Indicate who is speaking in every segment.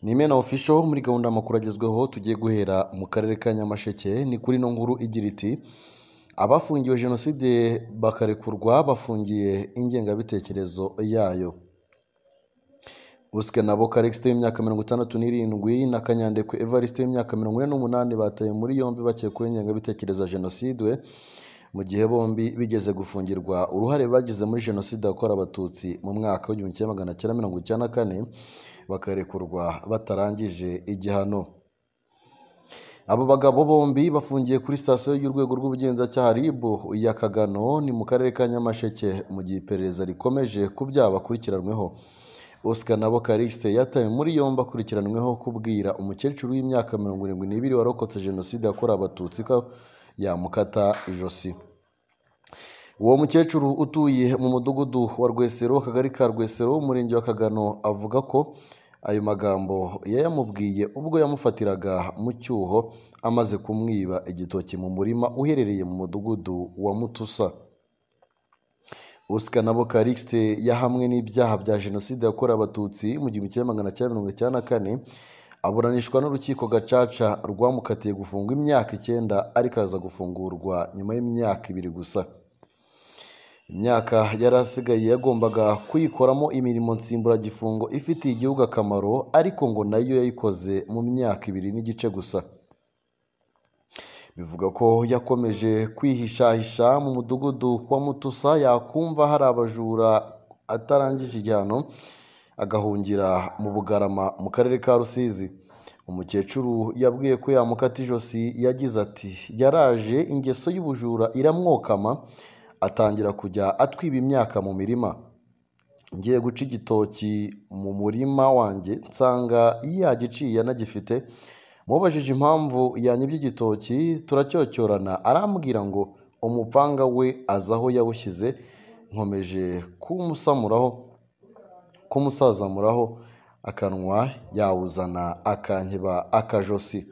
Speaker 1: Ni Imena Official muri gahunda y'amakuru agezweho tugiye guhera mu karere ka Nyamasheke. Ni kuri no nkuru igira iti abafungiwe jenoside bakarekurwa bafungiye ingengabitekerezo yayo. Uskenabo Karexte y'imyaka 67 na Kanyandekwe Evariste y'imyaka 48 bataye muri yombi bakekwaho ingengabitekerezo ya jenoside mu gihe bombi bigeze gufungirwa uruhare bagize muri jenoside yakorewe abatutsi mu mwaka wa 1994 bakarekurwa batarangije igihano. Abo bagabo bombi bafungiye kuri sitasiyo y'urwego rw'ubugenzacyaha RIB ya Kagano ni mu karere ka Nyamasheke mu gihe iperereza rikomeje ku byaha bakurikiranweho. Uskenabo Karexte yatawe muri yombi akurikiranweho kubwira umukecuru w'imyaka 72 warokotse jenoside yakorewe abatutsi ko yamukata ijosi. Uwo mukecuru utuye mu mudugudu wa Rwesero akagari ka Rwesero umurenge wa Kagano avuga ko ayo magambo yayamubwiye ubwo yamufatiraga mu cyuho amaze kumwiba igitoki mu murima uherereye mu mudugudu wa Mutusa. Uskenabo Karexte yahamwe n'ibyaha bya jenoside yakorewe abatutsi mu 1994 aburanishwa n'urukiko gacaca rwamukatiye gufungwa imyaka 9 ariko aza gufungurwa nyuma y'imyaka 2 gusa. Imyaka yarasigaye yagombaga kuyikoramo imirimo nsimburagifungo ifitiye igihugu akamaro ariko ngo nayo yayikoze mu myaka 2 n'igice gusa. Bivuga ko yakomeje kwihishahisha mu mudugudu wa Mutusa yakumva hari abajura atarangije igihano agahungira mu Bugarama mu karere ka Rusizi. Umukecuru yabwiye ko yamukata ijosi yagize ati yaraje ingeso y'ubujura iramwokama atangira kujya atwiba imyaka mu mirima. Ngiye guca igitoki mu murima wanjye nsanga yagiciye anagifite. Mubajije impamvu yanyibye igitoki turacyocyorana arambwira ngo umupanga we azaho yawushyize. Nkomeje kumusazamuraho akanwa yawuzana akankeba akajosi.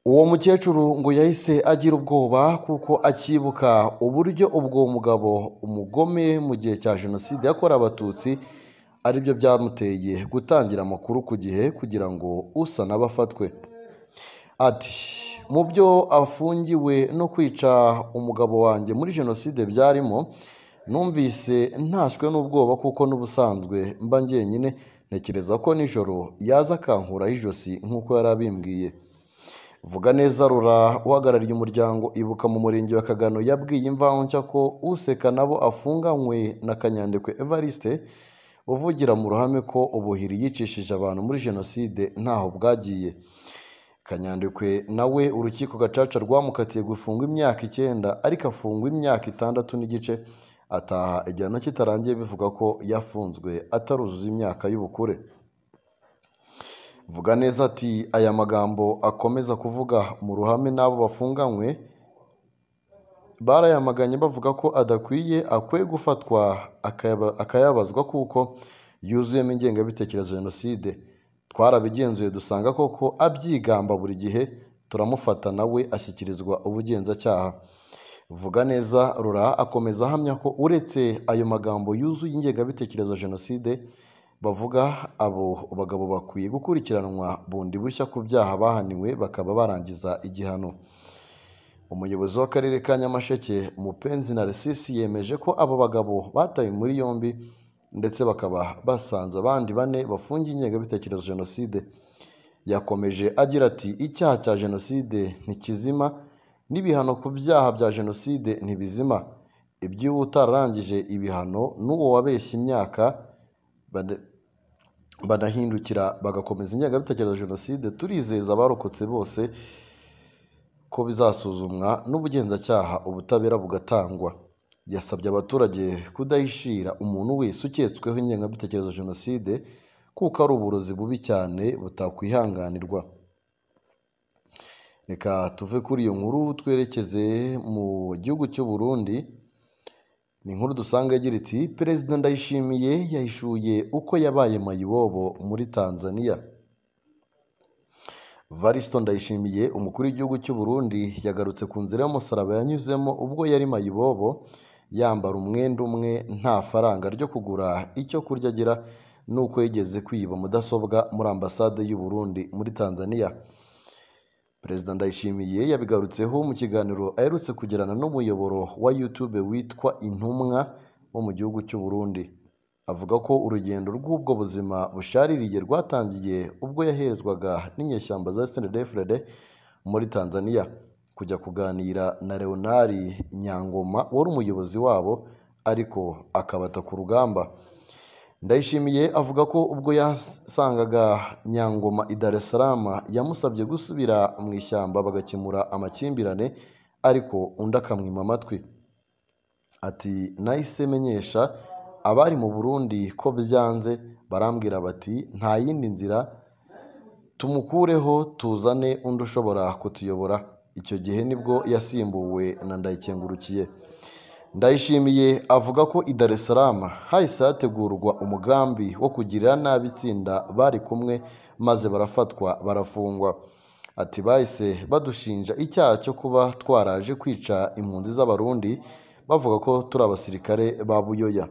Speaker 1: Uwo mukecuru ngo yahise agira ubwoba kuko akibuka uburyo ubwo mugabo umugome mu gihe cya jenoside yakorewe abatutsi aribyo byamuteye gutangira amakuru ku gihe kugira ngo usa n'abafatwe. Ati mu byo afungiwe no kwica umugabo wanjye muri jenoside byarimo numvise ntashywe n'ubwoba kuko n'ubusanzwe mba njyenyine ntekereza ko nijoro yaza akankuraho ijosi nk'uko yari abimbwiye. Vuga neza Rura uhagarariye umuryango Ibuka mu murenge wa Kagano yabwiye Imvaho Nshya ko Uskenabo afunganywe na Kanyandekwe Evariste uvugira mu ruhame ko ubuhiri yicishije abantu muri jenoside ntaho bwagiye. Kanyandekwe nawe urukiko gacaca rwamukatiye gufungwa imyaka 9 ariko afungwa imyaka 6 n'igice ataha igihano kitarangiye bivuga ko yafunzwe ataruzuza imyaka y'ubukure. Vuga neza ati aya magambo akomeza kuvuga mu ruhame n'abo bafunganywe barayamaganye bavuga ko akwiye gufatwa akayabazwa kuko yuzuyemo ingengabitekerezo ya jenoside. Twarabigenzuye dusanga koko abyigamba buri gihe turamufata nawe ashyikirizwa ubugenzacyaha. Vuga neza Rura akomeza ahamya ko uretse ayo magambo yuzuye ingengabitekerezo ya jenoside bavuga abo bagabo bakwiye gukurikiranwa bundi bushya ku byaha bahaniwe bakaba barangiza igihano. Umuyobozi w'akarere ka Nyamasheke Mupenzi Narcisse yemeje ko abo bagabo bataye muri yombi ndetse bakaba basanze abandi 4 bafungiye ingengabitekerezo ya jenoside. Yakomeje agira ati icyaha cya jenoside ntikizima n'ibihano ku byaha bya jenoside ntibizima. Ibyo utararangije ibihano n'uwo wabeshye imyaka badahindukira bagakomeza ingengabitekerezo ya jenoside turizeza abarokotse bose ko bizasuzumwa n'ubugenzacyaha ubutabera bugatangwa. Yasabye abaturage kudahishira umuntu wese uketsweho ingengabitekerezo ya jenoside kuko ari uburozi bubi cyane butakwihanganirwa. Reka tuve kuri iyo nkuru twerekeze mu gihugu cy'u Burundi. Ni inkuru dusanga yagira iti Perezida Ndayishimiye yahishuye uko yabaye mayibobo muri Tanzania. Varisto Ndayishimiye umukuru w'igihugu cy'u Burundi yagarutse ku nzira y'umusaraba yanyuzemo ubwo yari mayibobo yambara umwenda umwe nta faranga ryo kugura icyo kurya agira nuko yigeze kwiba mudasobwa muri ambasade y'u Burundi muri Tanzania. Perezida Ndayishimiye yabigarutseho mu kiganiro aherutse kugirana n'umuyoboro wa YouTube witwa Intumwa wo mu gihugu cy'u Burundi. Avuga ko urugendo rw'ubwo buzima bushaririye rwatangiye ubwo yaherezwaga n'inyeshyamba za CNDD-FDD muri Tanzania kujya kuganira na Leonard Nyangoma wari umuyobozi wabo ariko akabata ku rugamba. Ndayishimiye avuga ko ubwo yasangaga Nyangoma i Dar es Salaam yamusabye gusubira mu ishyamba bagakemura amakimbirane ariko undi akamwima amatwi. Ati nahise menyesha abari mu Burundi ko byanze, barambwira bati nta yindi nzira, tumukureho tuzane undi ushobora kutuyobora. Icyo gihe nibwo yasimbuwe na Ndayikengurukiye. Ndayishimiye avuga ko i Dar es Salaam hahise hategurwa umugambi wo kugirira nabi itsinda bari kumwe maze barafatwa barafungwa. Ati bahise badushinja icyaha cyo kuba twaraje kwica impunzi z'Abarundi bavuga ko turi abasirikare ba Buyoya.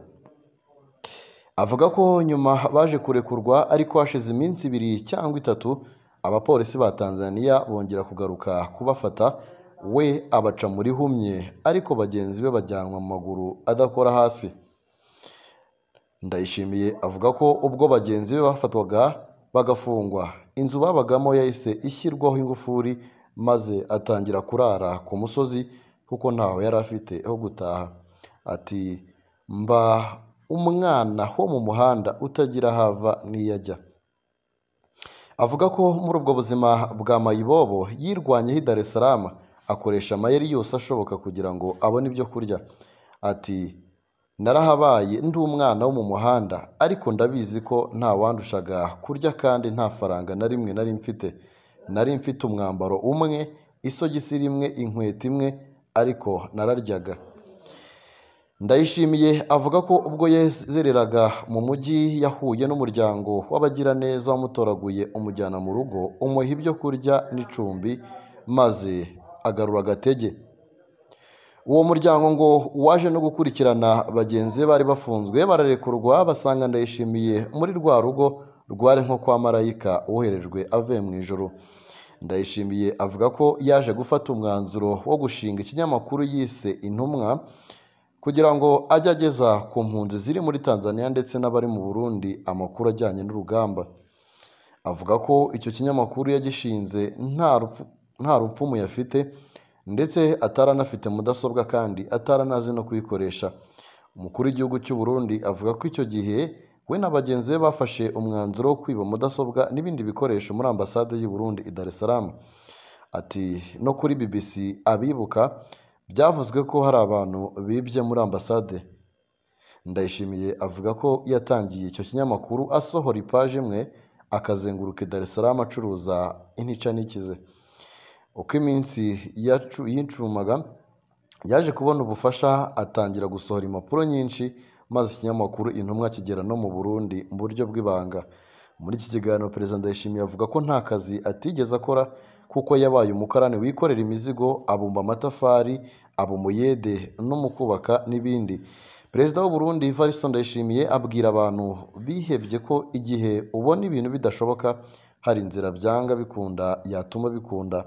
Speaker 1: Avuga ko nyuma baje kurekurwa ariko hashize iminsi 2 cyangwa 3 abapolisi ba Tanzania bongera kugaruka kubafata, we abaca muri humye ariko bagenzi be bajyanwa mu maguru adakora hasi. Ndayishimiye avuga ko ubwo bagenzi be bafatwaga bagafungwa, inzu babagamo yahise ishyirwaho ingufuri maze atangira kurara ku musozi kuko ntaho yari afite ho gutaha. Ati mba umwana ho mu muhanda utagira hava niyajya. Avuga ko muri ubwo buzima bwa mayibobo yirwanyeho i Dar es Salaam akoresha amayeri yose ashoboka kugira ngo abone ibyo kurya. Ati narahabaye ndi umwana wo mu muhanda ariko ndabizi ko nta wandushaga kurya kandi nta faranga na rimwe nari mfite. Nari mfite umwambaro umwe, isogisi rimwe, inkweto imwe ariko nararyaga. Ndayishimiye avuga ko ubwo yezereraga mu mujyi yahuye n'umuryango w'abagiraneza wamutoraguye umujyana mu rugo umuha ibyo kurya n'icumbi maze agarura agatege. Uwo muryango ngo waje no gukurikirana bagenzi be bari bafunzwe bararekurwa basanga Ndayishimiye muri rwa rugo rwari nko kwa marayika woherejwe avuye mu ijoro. Ndayishimiye avuga ko yaje gufata umwanzuro wo gushinga ikinyamakuru yise Intumwa kugira ngo ajye ageza ku mpunzi ziri muri Tanzania ndetse n'abari mu Burundi amakuru ajyanye n'urugamba. Avuga ko icyo kinyamakuru yagishinze nta rupfumu yafite ndetse ataranafite mudasobwa kandi ataranazi no kuyikoresha. Umukuru w'igihugu cy'u Burundi avuga ko icyo gihe we na bagenzi be bafashe umwanzuro wo kwiba mudasobwa n'ibindi bikoresho muri ambasade y'u Burundi i Dar es Salaam. Ati no kuri BBC abibuka byavuzwe ko hari abantu bibye muri ambasade. Ndayishimiye avuga ko yatangiye icyo kinyamakuru asohora ipaje imwe akazenguruka i Dar es Salaam acuruza intica n'ikize. Uko iminsi yincumaga yaje kubona ubufasha atangira gusohora impapuro nyinshi maze ikinyamakuru Intumwa kigera no mu Burundi mu buryo bw'ibanga. Muri iki kiganiro Perezida Ndayishimiye avuga ko nta kazi atigeze akora kuko yabaye umukarani wikorera imizigo, abumba amatafari, aba umuyede no mu kubaka n'ibindi. Perezida w'u Burundi Evariste Ndayishimiye abwira abantu bihebye ko igihe ubona ibintu bidashoboka hari inzira byanga bikunda yatuma bikunda.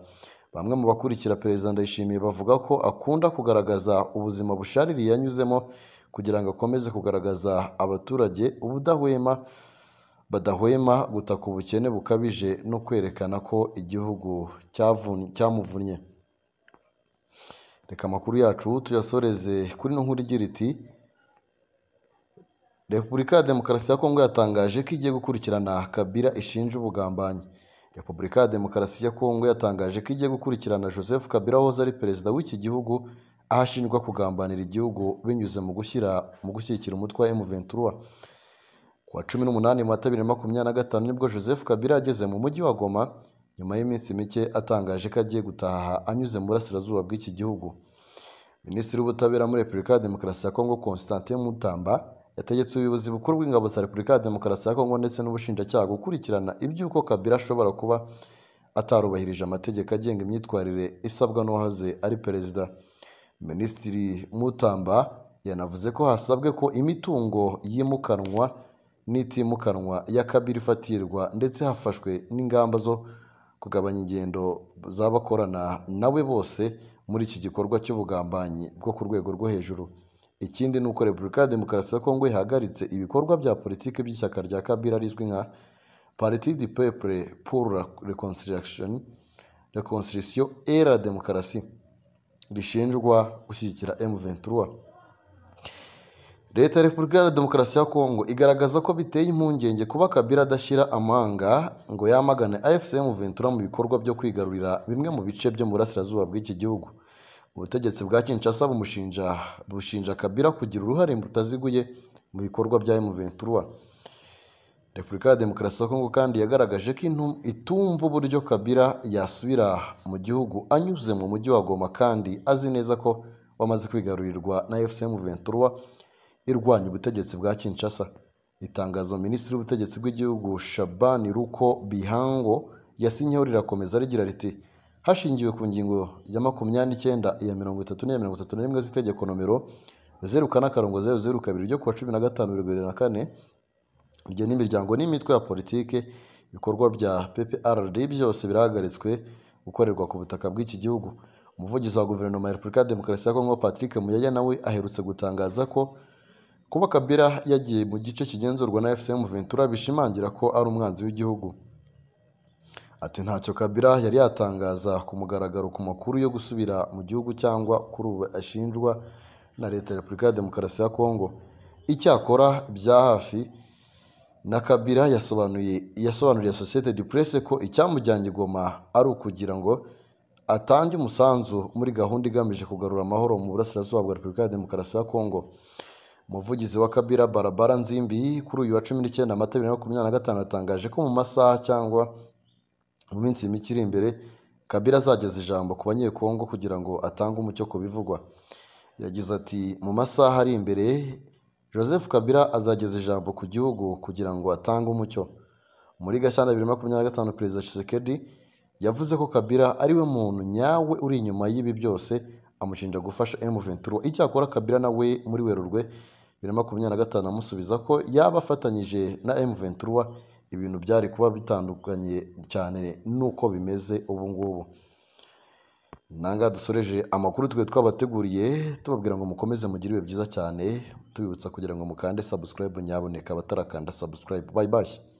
Speaker 1: Bamwe mu bakurikira Perezida Ndayishimiye bavuga ko akunda kugaragaza ubuzima bushaririye yanyuzemo kugira ngo akomeze kugaragaza abaturage badahwema gutaka ubukene bukabije no kwerekana ko igihugu cyamuvunnye. Reka amakuru yacu tuyasoreze kuri no nkuru igira iti Repubulika ya Demokarasi ya Kongo yatangaje ko igiye gukurikirana Kabila ishinja ubugambanyi. Repubulika ya Demokarasi ya Kongo yatangaje ko igiye gukurikirana Joseph Kabila wahoze ari perezida w'iki gihugu ahashinjwa kugambanira igihugu binyuze mu gushyigikira umutwe wa M23. Ku wa 18 Mata 2025 nibwo Joseph Kabila yageze mu mujyi wa Goma nyuma y'iminsi mike atangaje ko agiye gutaha anyuze mu burasirazuba bw'iki gihugu. Minisitiri w'Ubutabera muri Repubulika ya Demokarasi ya Kongo Constantin Mutamba yategetse ubuyobozi bukuru bw'ingabo za Repubulika ya Demokarasi ya Kongo ndetse n'ubushinjacyaha gukurikirana iby'uko Kabila ashobora kuba atarubahirije amategeko agenga imyitwarire isabwa n'uwahoze ari perezida. Minisitiri Mutamba yanavuze ko hasabwe ko imitungo yimukanwa n'itimukanwa ya Kabila ifatirwa ndetse hafashwe n'ingamba zo kugabanya ingendo z'abakorana nawe bose muri iki gikorwa cy'ubugambanyi bwo ku rwego rwo hejuru. Ikindi ni uko Repubulika ya Demokarasi ya Kongo ihagaritse ibikorwa bya politiki by'ishyaka rya Kabila rizwi nka Parti du Peuple pour la Réconciliation et la Démocratie rishinjwa gushyigikira M23. Leta ya Repubulika ya Demokarasi ya Kongo igaragaza ko biteye impungenge kuba Kabila adashyira amanga ngo yamagane AFC M23 mu bikorwa byo kwigarurira bimwe mu bice byo mu burasirazuba bw'iki gihugu. Ubutegetsi bwa Kinshasa bushinja Kabila kugira uruhare butaziguye mu bikorwa bya M23. Repubulika ya Demokarasi ya Kongo kandi yagaragaje ko itumva uburyo Kabila yasubira mu gihugu anyuze mu mujyi wa Goma kandi azi neza ko wamaze kwigarurirwa na AFC M23 irwanya ubutegetsi bwa Kinshasa. Itangazo Minisitiri w'Ubutegetsi bw'igihugu Shabani Ruko Bihango yasinyeho rirakomeza rigira riti hashingiwe ku ngingo ya 29 iya 30 n'iya 31 z'itegeko nomero 0/002 ryo kuwa 15/2024 rigena imiryango n'imitwe ya politike. Ibikorwa bya PPRD byose birahagaritswe gukorerwa ku butaka bw'iki gihugu. Umuvugizi wa guverinoma ya Repubulika ya Demokarasi ya Kongo Patrick Muyaya nawe aherutse gutangaza ko kuba Kabila yagiye mu gice kigenzurwa na AFC M23 bishimangira ko ari umwanzi w'igihugu. Ati ntacyo Kabila yari yatangaza ku mugaragaro ku makuru yo gusubira mu gihugu cyangwa kuri ubu ashinjwa na Leta ya Repubulika ya Demokarasi ya Kongo. Icyakora bya hafi na Kabila yasobanuriye Societe du Presse ko icyamujyanye Goma ari ukugira ngo atange umusanzu muri gahunda igamije kugarura amahoro mu burasirazuba bwa Repubulika ya Demokarasi ya Kongo. Umuvugizi wa Kabila Barabara Nzimbi kuri uyu wa 19 Mata 2025 atangaje ko mu masaha cyangwa mu minsi mike iri imbere Kabila azageza ijambo ku banyekongo kugira ngo atange umucyo ku bivugwa. Yagize ati mu masaha ari imbere Joseph Kabila azageza ijambo ku gihugu kugira ngo atange umucyo. Muri Gashyantare 2025 Perezida Tshisekedi yavuze ko Kabila ari we muntu nyawe uri inyuma y'ibi byose, amushinja gufasha M23. Icyakora Kabila nawe muri Werurwe 2025 amusubiza ko yaba afatanyije na M23 ibintu byari kuba bitandukanye cyane nuko bimeze ubu ngubu. Nanga dusoreje amakuru twabateguriye tubabwira ngo mukomeze mugire ibihe byiza cyane, tubibutsa kugira ngo mukande subscribe nyaboneka batarakanda subscribe. Bye bye.